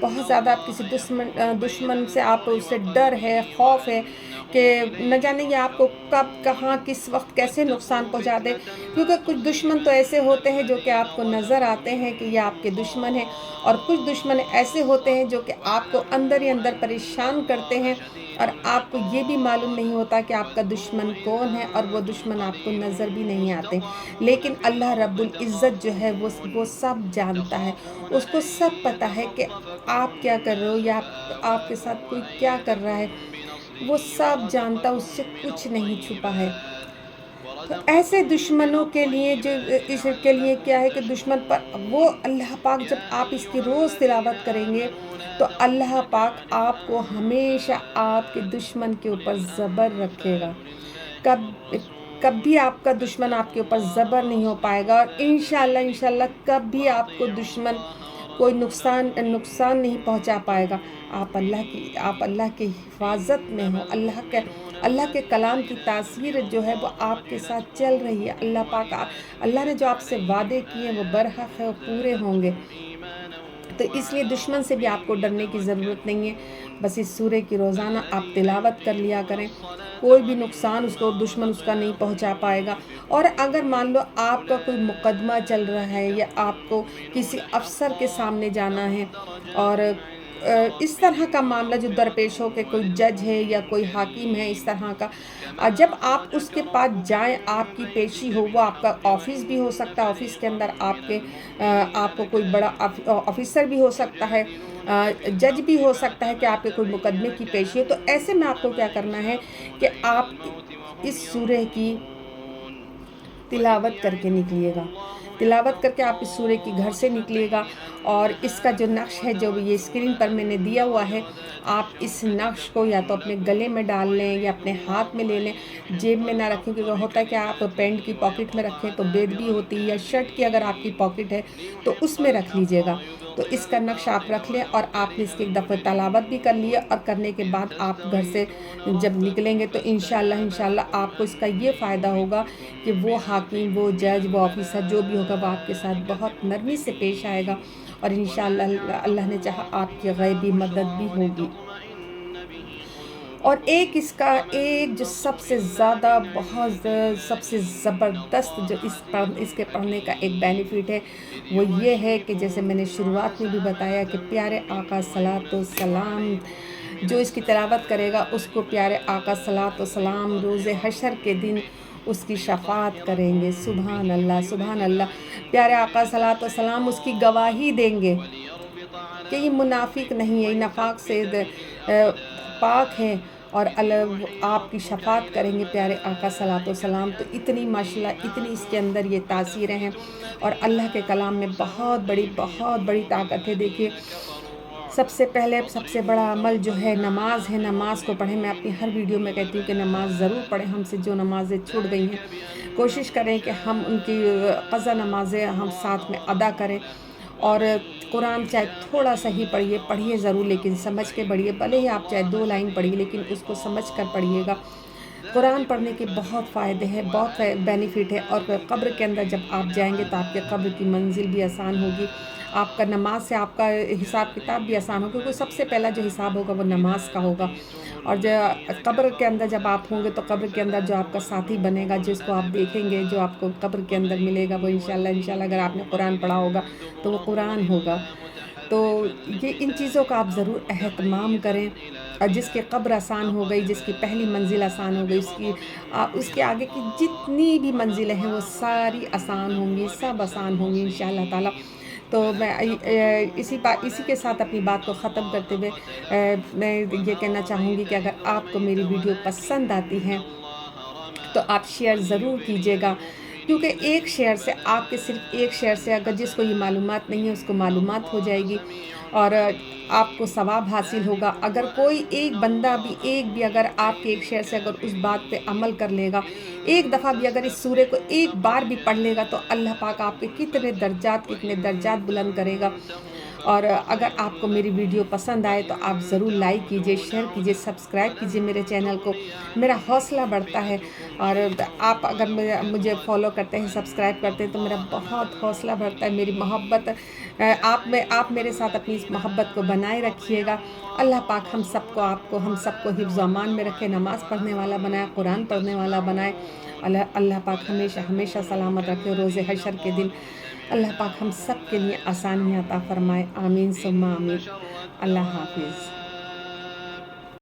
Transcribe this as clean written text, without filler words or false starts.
بہت زیادہ آپ کسی دشمن سے آپ اس سے ڈر ہے، خوف ہے کہ نہ جانے یہ آپ کو کب کہاں کس وقت کیسے نقصان پہنچا دے، کیونکہ کچھ دشمن تو ایسے ہوتے ہیں جو کہ آپ کو نظر آتے ہیں کہ یہ آپ کے دشمن ہیں، اور کچھ دشمن ایسے ہوتے ہیں جو کہ آپ کو اندر ہی اندر پریشان کرتے ہیں، اور آپ کو یہ بھی معلوم نہیں ہوتا کہ آپ کا دشمن کون ہے، اور وہ دشمن آپ کو نظر بھی نہیں آتے، لیکن اللہ رب العزت جو ہے وہ سب جانتا ہے، اس کو سب پتہ ہے کہ آپ کیا کر رہے ہو یا آپ کے ساتھ کوئی کیا کر رہا ہے، وہ سب جانتا، اس سے کچھ نہیں چھپا ہے۔ تو ایسے دشمنوں کے لیے اس کے لیے کیا ہے کہ دشمن پر وہ اللہ پاک جب آپ اس کی روز تلاوت کریں گے تو اللہ پاک آپ کو ہمیشہ آپ کے دشمن کے اوپر زبر رکھے گا، کبھی آپ کا دشمن آپ کے اوپر زبر نہیں ہو پائے گا، اور انشاءاللہ کبھی آپ کو دشمن کوئی نقصان نہیں پہنچا پائے گا۔ آپ اللہ کی حفاظت میں ہو، اللہ کے کلام کی تاثیر جو ہے وہ آپ کے ساتھ چل رہی ہے، اللہ نے جو آپ سے وعدے کیے وہ برحق ہے، وہ پورے ہوں گے، تو اس لیے دشمن سے بھی آپ کو ڈرنے کی ضرورت نہیں ہے، بس اس سورے کی روزانہ آپ تلاوت کر لیا کریں، کوئی بھی نقصان دشمن اس کا نہیں پہنچا پائے گا۔ اور اگر مان لو آپ کا کوئی مقدمہ چل رہا ہے یا آپ کو کسی افسر کے سامنے جانا ہے، اور اس طرح کا معاملہ جو درپیش ہو کہ کوئی جج ہے یا کوئی حاکم ہے اس طرح کا، جب آپ اس کے پاس جائیں، آپ کی پیشی ہو، وہ آپ کا آفس بھی ہو سکتا ہے، آفس کے اندر آپ کو کوئی بڑا آفیسر بھی ہو سکتا ہے، جج بھی ہو سکتا ہے کہ آپ کے کوئی مقدمے کی پیشی ہو، تو ایسے میں آپ کو کیا کرنا ہے کہ آپ اس سورہ کی تلاوت کر کے نکلیے گا، تلاوت کر کے آپ اس سورہ کی گھر سے نکلیے گا، اور اس کا جو نقش ہے جو یہ اسکرین پر میں نے دیا ہوا ہے، آپ اس نقش کو یا تو اپنے گلے میں ڈال لیں یا اپنے ہاتھ میں لے لیں، جیب میں نہ رکھیں، کیونکہ ہوتا ہے کہ آپ پینٹ کی پاکٹ میں رکھیں تو بے ادبی ہوتی ہے، یا شرٹ کی اگر آپ کی پاکٹ ہے تو اس میں رکھ لیجئے گا، تو اس کا نقش آپ رکھ لیں، اور آپ نے اس کی ایک دفعہ تلاوت بھی کر لی ہے، اور کرنے کے بعد آپ گھر سے جب نکلیں گے تو انشاءاللہ آپ کو اس کا یہ فائدہ ہوگا کہ وہ حاکم، وہ جج، وہ آفیسر جو بھی ہوگا وہ آپ کے ساتھ بہت نرمی سے پیش آئے گا، اور انشاءاللہ اللہ نے چاہا آپ کی غیبی مدد بھی ہوگی۔ اور ایک جو سب سے زیادہ سب سے زبردست جو اس کے پڑھنے کا ایک بینیفٹ ہے وہ یہ ہے کہ جیسے میں نے شروعات میں بھی بتایا کہ پیارے آقا صلوات و سلام جو اس کی تلاوت کرے گا اس کو پیارے آقا صلوات و سلام روز حشر کے دن اس کی شفاعت کریں گے۔ سبحان اللہ، سبحان اللہ، پیارے آقا صلوات و سلام اس کی گواہی دیں گے کہ یہ منافق نہیں ہے، نفاق سے پاک ہے، اور آپ کی شفاعت کریں گے پیارے آقا صلوات و سلام۔ تو اتنی ماشاءاللہ اتنی اس کے اندر یہ تاثیریں ہیں، اور اللہ کے کلام میں بہت بڑی طاقت ہے۔ دیکھیے، سب سے بڑا عمل جو ہے نماز ہے، نماز کو پڑھیں، میں اپنی ہر ویڈیو میں کہتی ہوں کہ نماز ضرور پڑھیں، ہم سے جو نمازیں چھوٹ گئی ہیں کوشش کریں کہ ہم ان کی قضا نمازیں ہم ساتھ میں ادا کریں، اور قرآن چاہے تھوڑا سا ہی پڑھیے ضرور، لیکن سمجھ کے پڑھیے، بھلے ہی آپ چاہے 2 لائن پڑھیے لیکن اس کو سمجھ کر پڑھیے گا۔ قرآن پڑھنے کے بہت فائدے ہیں، بہت بینیفٹ ہے، اور قبر کے اندر جب آپ جائیں گے تو آپ کے قبر کی منزل بھی آسان ہوگی، آپ کا نماز سے آپ کا حساب کتاب بھی آسان ہوگا، کیونکہ سب سے پہلا جو حساب ہوگا وہ نماز کا ہوگا، اور قبر کے اندر جب آپ ہوں گے تو قبر کے اندر جو آپ کا ساتھی بنے گا، جس کو آپ دیکھیں گے، جو آپ کو قبر کے اندر ملے گا، وہ انشاءاللہ اگر آپ نے قرآن پڑھا ہوگا تو وہ قرآن ہوگا۔ تو یہ ان چیزوں کا آپ ضرور اہتمام کریں، اور جس کی قبر آسان ہو گئی، جس کی پہلی منزل آسان ہو گئی، اس کے آگے کی جتنی بھی منزلیں ہیں وہ ساری آسان ہوں گی، سب آسان ہوں گی انشاءاللہ تعالی۔ تو میں اسی کے ساتھ اپنی بات کو ختم کرتے ہوئے میں یہ کہنا چاہوں گی کہ اگر آپ کو میری ویڈیو پسند آتی ہے تو آپ شیئر ضرور کیجیے گا، کیونکہ ایک شیئر سے آپ کے صرف ایک شیئر سے اگر جس کو یہ معلومات نہیں ہے اس کو معلومات ہو جائے گی، اور آپ کو ثواب حاصل ہوگا۔ اگر کوئی ایک بندہ بھی اگر آپ کے ایک شیئر سے اگر اس بات پہ عمل کر لے گا، ایک دفعہ بھی اگر اس سورے کو ایک بار بھی پڑھ لے گا، تو اللہ پاک آپ کے کتنے درجات بلند کرے گا۔ اور اگر آپ کو میری ویڈیو پسند آئے تو آپ ضرور لائک کیجئے، شیئر کیجئے، سبسکرائب کیجئے میرے چینل کو، میرا حوصلہ بڑھتا ہے۔ اور آپ اگر مجھے فالو کرتے ہیں، سبسکرائب کرتے ہیں تو میرا بہت حوصلہ بڑھتا ہے، میری محبت آپ میرے ساتھ اپنی اس محبت کو بنائے رکھیے گا۔ اللہ پاک ہم سب کو حفظ و امان میں رکھے، نماز پڑھنے والا بنائے، قرآن پڑھنے والا بنائے۔ اللہ پاک ہمیشہ سلامت رکھے روز حشر کے دن۔ اللہ پاک ہم سب کے لیے آسانیاں عطا فرمائے، آمین ثم آمین۔ اللہ حافظ۔